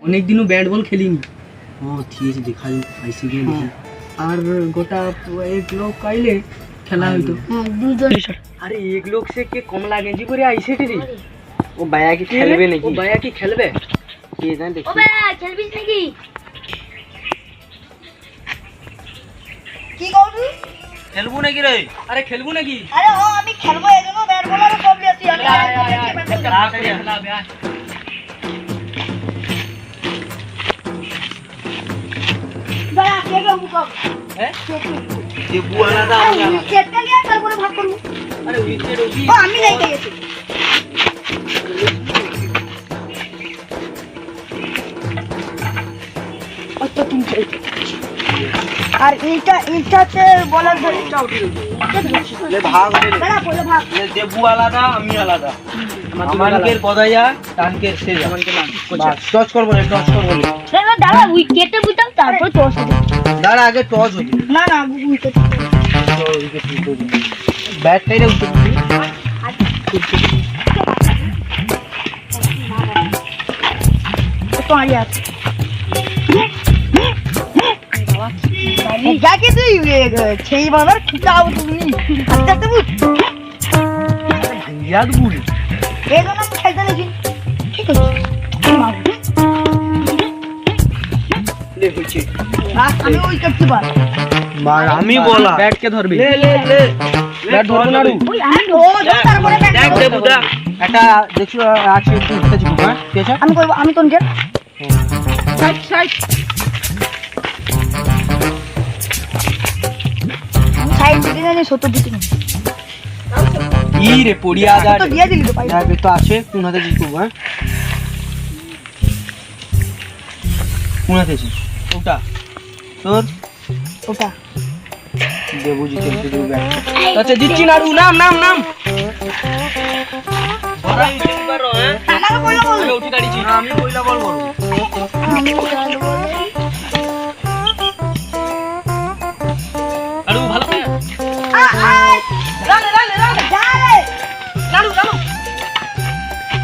অনেক দিনও bat ball খেলিনি। ও ঠিক আছে, দেখা যাক আইসি গিয়ে দেখি। আর গোটা এক লোক আইলে খেলা হইতো। আরে এক লোক সে কে কমলা গেঞ্জি পরে আইছে রে। ও ভাইয়া কি খেলবে নাকি? ও ভাইয়া কি খেলবে? কে জানে দেখি। ও ভাই খেলবিস নাকি? কি করবি? খেলবো নাকি রে? আরে খেলবো নাকি? আরে ও আমি খেলবো এজন্য ব্যাট বলার সব লিয়েছি আমি। দাঁড়া কে কে মুকব? হ্যাঁ? যে বুয়ালা দা আমি আলা। চেকটা নিয়ে তারপরে ভাগ করব। আরে উইকেট উঠি। ও আমি যাইতে গেছি। আচ্ছা তুমি খেল। আর এইটাতে বলার বলটা উঠে লে ভাগ রে। দাঁড়া পরে ভাগ। লে যে বুয়ালা দা আমি আলাদা। আমানকের পদায়া টানকের সে আমানকে নাম। বাস টচ করব না, টচ করব না। দাঁড়া দাঁড়া উইকেটে বুঝাম তারপর টস হবে। দাঁড়া আগে টচ হবে। না না উইকেট। তো উইকেট হবে। ব্যাট টাইরে উঠে তো আই আছে। যাকে তুই সেই বাবার খিতাও তুমি আস্তে আস্তে বুঝ ইয়াদ বুড়ি। এই জন্য আমি খেলতে দেখি ঠিক আছে লে হইছে। আমি উইকেট কিপার মার আমি বলা। ব্যাট কে ধরবি? লে লে লে। ব্যাট ধরবো না রু। ওই আমি ও তারপরে দেখ দে বুদা। এটা দেখছো আছে একটু উঠতে যাবো হ্যাঁ? ঠিক আছে? আমি করব আমি কোন গেট সাইড সাইড। সাইড দিতে জানি 70 দিতে না ই রে পড়িয়া দা। তো দিয়ে দিলি তো পাই দেখ তো আছে কোন হাতে জিতবো হ্যাঁ? কোন হাতে আছে? ওটা তোর ওটা দেবু জিতে দিবি ব্যাট। আচ্ছা দিচ্ছি না রু। নাম নাম নাম। ওরা জিততে পারো হ্যাঁ? আমাকে কইলো বল আমি উঠে দাঁড়িয়েছি। না আমি কইলা বলবো। আমি বলবো আরু ভালো করে। রানে রানে রানে যা রে লাড়ু লাড়ু।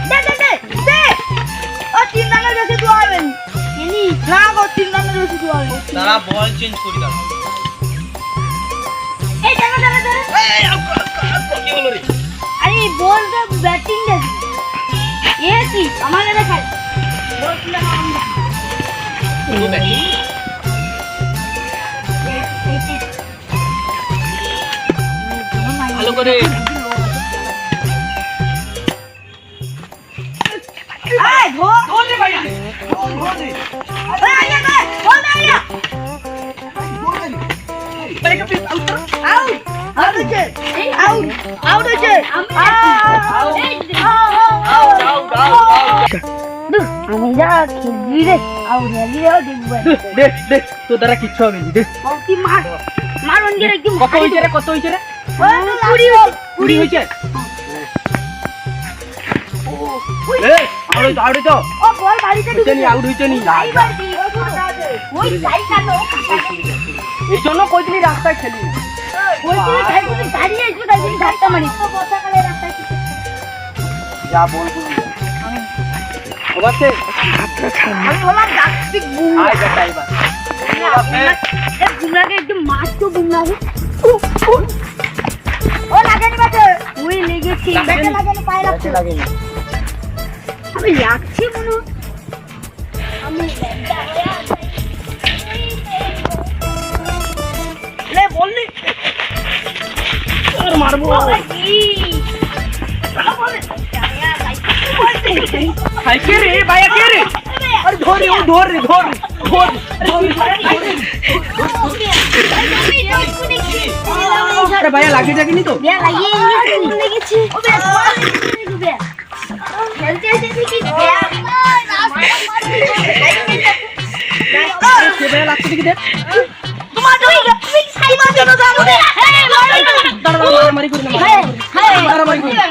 দে দে দে দে ও তিন রানের বেশি তুই আবেন এনি না গো তিন রানের বেশি তুই আবেন তারা বল চেঞ্জ করে দাও। এই দাঁড়া দাঁড়া দাঁড়া কি হলো রে? আরে বল দে ব্যাটিং দে এ কি আমার কাছে খাই বল তুলে ও ব্যাটিং। ভালো করে। এই ধো ধর দে ভাইয়া। এই আইয়া দে বল দে আইয়া ব্যাট কে আউট কর। আউট আউট হচ্ছে আউট আউট হচ্ছে আমি আমি যা খেলবি রে আউট হলি রে দেখব দেখ দেখ তো দ্বারা কিচ্ছু হবে না। দেখ কি মার মার অনকে একদম কত হইছে রে? কত হইছে রে? 20 হইছে। এ আউট আউট তো। ও বল বাড়িতে হইছে নি আউট হইছে নি। ওই সাইড কাটো এই জন্য কইছিলি রাস্তায় খেলি না। ওই তুই সাইড গাড়ি আসবে তাই জন্য ধাক্কা মারি তো বর্ষাকালে রাস্তায় যা বল বল। ওবাতে আমি বললাম ডাকছি বুমরা আয় যা টাইবার। এ বুমরাকে একদম মারতো বুমরাকে ও লাগেনি বাতে ওই লেগেছে ব্যাটে লাগেনি পায়ে লাগছে লাগেনি। আমি লাগছি মনে আমি লে বললি আর মারবো। হাই কে রে ভাইয়া কে রে? আরে ধর রে, ও ধর রে, ধর রে, ধর আরে ভাইয়া লাগে যায়নি তো? বিয়া লাগিয়ে লেগেছে ও বে বিয়া খেলতে এসেছি কি বিয়া সে ভাইয়া লাগছে দেখি দেখ। তোমার তুমি সাইমা দেন যাবো রে দাঁড়া দাঁড়া মারি করি না। মারামারি করি না।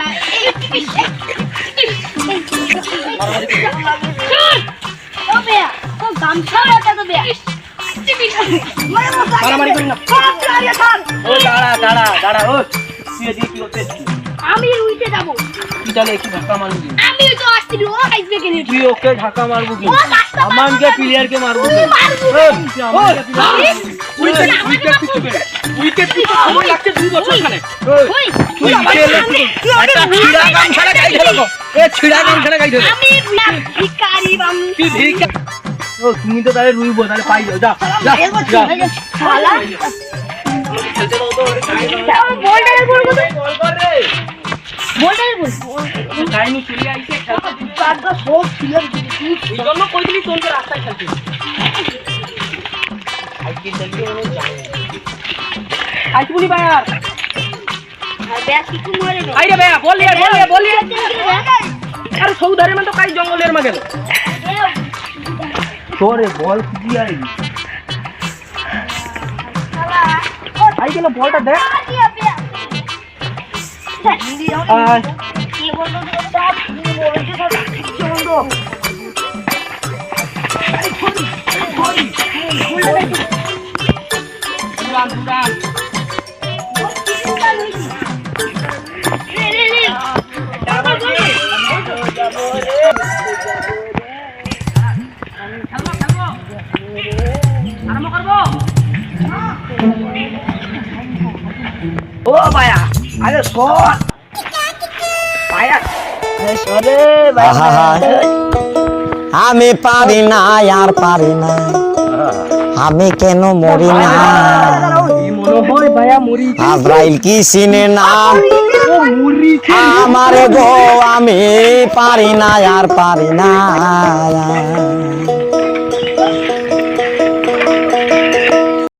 ও বিয়া ও গামছা লাটা তো বিয়া মারামারি করি না। ও দাঁড়া দাঁড়া দাঁড়া ও তুই এদিকে কি করছিস? আমি উইতে যাব তুই তাহলে একটু ধাক্কা মারবি। আমি তো আসছি ও আইবে থেকে নিয়ে তুই ওকে ঢাকা মারবো কি ও রাস্তা আমানকে প্লেয়ারকে মারবো কি উইকেট সময় লাগছে 2 বছর খানে তুই একটা ছিড়া গান ছাড়া গাই ঢেলো এ ছিড়া গান ছাড়া গাই ঢেলো আমি ভিখারি বামু তুই ভিক্ষা ও তুমি তো তাহলে রুইবো তাহলে পাই যাও যা যা শালা খেলতে দাও তো বলটা বল কত বল কর রে বলটা বল টাইমে চলে আইছে খেলতে চারটা সব ছিলেন এই জন্য কইদিনি তোকে রাস্তায় খেলতে আজকে চলতে মনে যাই আইছুনি ভাই আর আর ব্যাস কিছু মরে না আইরে ভাই বল আরে সৌদারে মানে তো কাই জঙ্গলের মা গেল তোরে বল কি আই শালা আই গেল বলটা দেখ আয় কি বলতো তোরা কি বলছিস চন্দ্র দুরান আরম্ভ করবো ও ভাইয়া আরে শট ভাইয়া সরে আহা, আমি পারি না আর পারি না আমি কেন মরি না মনে হয় ভাইয়া মরি আব্রাইল কি চিনে না মুড়ি আমারে গো আমি পারি না আর পারি না